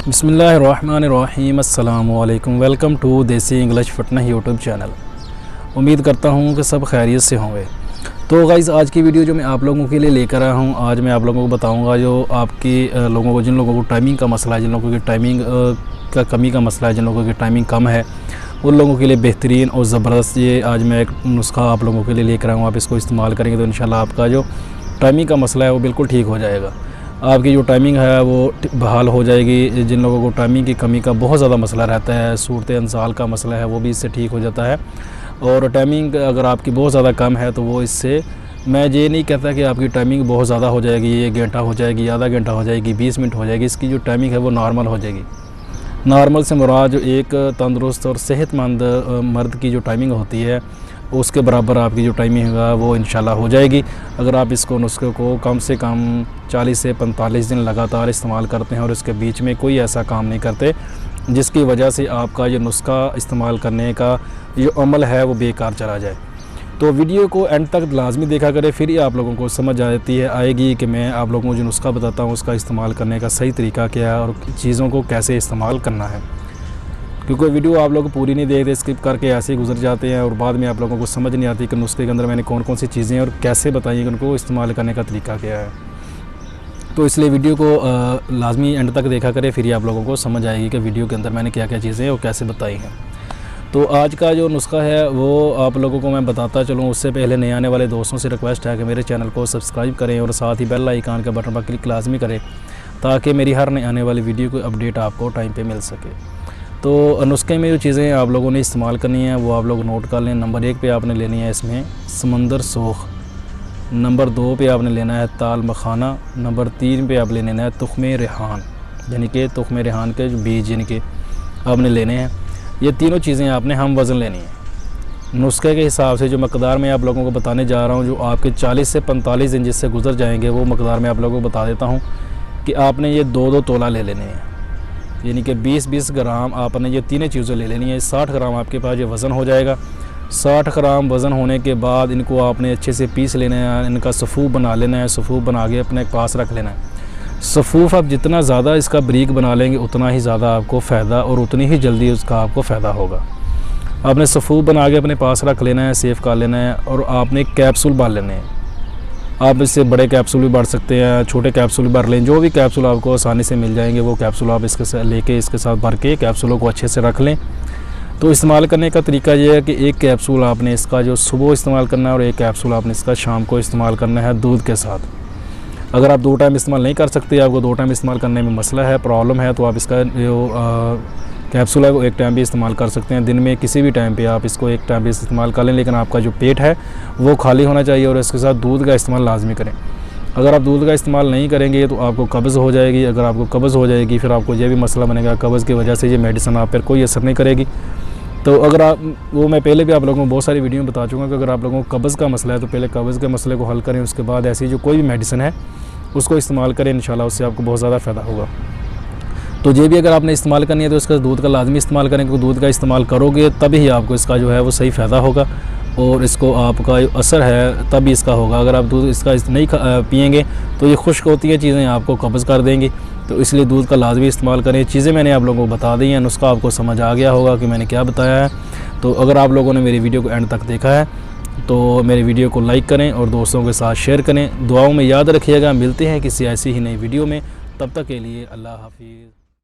बिस्मिल्लाहिर्रहमानिर्रहीम अस्सलामु अलैकुम। वेलकम टू देसी इंग्लिश फिटनेस यूट्यूब चैनल। उम्मीद करता हूँ कि सब खैरियत से होंगे। तो गाइज़, आज की वीडियो जो मैं आप लोगों के लिए लेकर आया हूँ, आज मैं आप लोगों को बताऊँगा जो आपके लोगों को, जिन लोगों को टाइमिंग का मसला है, जिन लोगों की टाइमिंग का कमी का मसला है, जिन लोगों की टाइमिंग कम है, उन लोगों के लिए बेहतरीन और ज़बरदस्त ये आज मैं एक नुस्खा आप लोगों के लिए लेकर आया हूँ। आप इसको इस्तेमाल करेंगे तो इंशाल्लाह आपका जो टाइमिंग का मसला है वो बिल्कुल ठीक हो जाएगा। आपकी जो टाइमिंग है वो बहाल हो जाएगी। जिन लोगों को टाइमिंग की कमी का बहुत ज़्यादा मसला रहता है, सूरत अंसाल का मसला है, वो भी इससे ठीक हो जाता है। और टाइमिंग अगर आपकी बहुत ज़्यादा कम है तो वो इससे, मैं ये नहीं कहता कि आपकी टाइमिंग बहुत ज़्यादा हो जाएगी, 1 घंटा हो जाएगी, आधा घंटा हो जाएगी, 20 मिनट हो जाएगी। इसकी जो टाइमिंग है वो नॉर्मल हो जाएगी। नॉर्मल से मुराद जो एक तंदुरुस्त और सेहतमंद मर्द की जो टाइमिंग होती है उसके बराबर आपकी जो टाइमिंग है वो इंशाल्लाह हो जाएगी। अगर आप इसको नुस्खे को कम से कम 40 से 45 दिन लगातार इस्तेमाल करते हैं और इसके बीच में कोई ऐसा काम नहीं करते जिसकी वजह से आपका ये नुस्खा इस्तेमाल करने का जो अमल है वो बेकार चला जाए, तो वीडियो को एंड तक लाजमी देखा करें। फिर ही आप लोगों को समझ आएगी कि मैं आप लोगों को जो नुस्खा बताता हूँ उसका इस्तेमाल करने का सही तरीका क्या है और चीज़ों को कैसे इस्तेमाल करना है। क्योंकि वीडियो आप लोग पूरी नहीं देखते, स्किप करके ऐसे ही गुजर जाते हैं और बाद में आप लोगों को समझ नहीं आती कि नुस्खे के अंदर मैंने कौन कौन सी चीज़ें और कैसे बताई कि उनको इस्तेमाल करने का तरीका क्या है। तो इसलिए वीडियो को लाजमी एंड तक देखा करें, फिर ही आप लोगों को समझ आएगी कि वीडियो के अंदर मैंने क्या क्या चीज़ें और कैसे बताई हैं। तो आज का जो नुस्खा है वो आप लोगों को मैं बताता चलूँ। उससे पहले नए आने वाले दोस्तों से रिक्वेस्ट है कि मेरे चैनल को सब्सक्राइब करें और साथ ही बेल आइकन के बटन पर क्लिक लाजमी करें ताकि मेरी हर नए आने वाली वीडियो की अपडेट आपको टाइम पे मिल सके। तो नुस्खे में जो चीज़ें आप लोगों ने इस्तेमाल करनी है वो आप लोग नोट कर लें। नंबर 1 पे आपने लेनी है इसमें समंदर सोख, नंबर 2 पे आपने लेना है ताल मखाना, नंबर 3 पे आप लेना है तुख्मे रेहान, यानी कि तुख्मे रेहान के जो बीज जिनके आपने लेने हैं। ये तीनों चीज़ें आपने हम वज़न लेनी है। नुस्खे के हिसाब से जो मकदार मैं आप लोगों को बताने जा रहा हूँ, जो आपके 40 से 45 दिन जिससे गुजर जाएंगे, वो मकदार मैं आप लोगों को बता देता हूँ कि आपने ये 2-2 तोला ले लेने हैं, यानी कि 20-20 ग्राम आपने ये तीनों चीज़ें ले लेनी है। 60 ग्राम आपके पास ये वज़न हो जाएगा। 60 ग्राम वज़न होने के बाद इनको आपने अच्छे से पीस लेना है, इनका सफ़ूफ बना लेना है। सफ़ूफ बना के अपने पास रख लेना है। सफ़ूफ आप जितना ज़्यादा इसका ब्रीक बना लेंगे उतना ही ज़्यादा आपको फ़ायदा और उतनी ही जल्दी उसका आपको फ़ायदा होगा। आपने सफ़ूफ बना के अपने पास रख लेना है, सेव कर लेना है और आपने कैप्सूल भर लेने हैं। आप इससे बड़े कैप्सूल भी भर सकते हैं, छोटे कैप्सूल भर लें, जो भी कैप्सूल आपको आसानी से मिल जाएंगे वो कैप्सूल आप इसके साथ लेके इसके साथ भर के कैप्सूलों को अच्छे से रख लें। तो इस्तेमाल करने का तरीका ये है कि एक कैप्सूल आपने इसका जो सुबह इस्तेमाल करना है और एक कैप्सूल आपने इसका शाम को इस्तेमाल करना है दूध के साथ। अगर आप 2 टाइम इस्तेमाल नहीं कर सकते, आपको 2 टाइम इस्तेमाल करने में मसला है, प्रॉब्लम है, तो आप इसका जो कैप्सूल है वो 1 टाइम भी इस्तेमाल कर सकते हैं। दिन में किसी भी टाइम पे आप इसको 1 टाइम भी इस्तेमाल कर लें, लेकिन आपका जो पेट है वो खाली होना चाहिए और इसके साथ दूध का इस्तेमाल लाजमी करें। अगर आप दूध का इस्तेमाल नहीं करेंगे तो आपको कब्ज़ हो जाएगी। अगर आपको कब्ज़ हो जाएगी फिर आपको ये भी मसला बनेगा, कब्ज़ की वजह से ये मेडिसिन आप पर कोई असर नहीं करेगी। तो अगर आप, वो मैं पहले भी आप लोगों को बहुत सारी वीडियो में बता चुका कि अगर आप लोगों को कब्ज़ का मसला है तो पहले कब्ज़ के मसले को हल करें, उसके बाद ऐसी जो कोई भी मेडिसिन है उसको इस्तेमाल करें, इंशाल्लाह उससे आपको बहुत ज़्यादा फ़ायदा होगा। तो ये भी अगर आपने इस्तेमाल करनी है तो इसका दूध का लाजमी इस्तेमाल करें, क्योंकि दूध का इस्तेमाल करोगे तभी ही आपको इसका जो है वो सही फ़ायदा होगा और इसको आपका असर है तभी इसका होगा। अगर आप दूध इसका नहीं पिएंगे तो ये खुश्क होती है चीज़ें, आपको कब्ज़ कर देंगी। तो इसलिए दूध का लाजमी इस्तेमाल करें। चीज़ें मैंने आप लोगों को बता दी हैं, नुस्खा आपको समझ आ गया होगा कि मैंने क्या बताया है। तो अगर आप लोगों ने मेरी वीडियो को एंड तक देखा है तो मेरी वीडियो को लाइक करें और दोस्तों के साथ शेयर करें। दुआओं में याद रखिएगा। मिलते हैं किसी ऐसी ही नई वीडियो में, तब तक के लिए अल्लाह हाफिज़।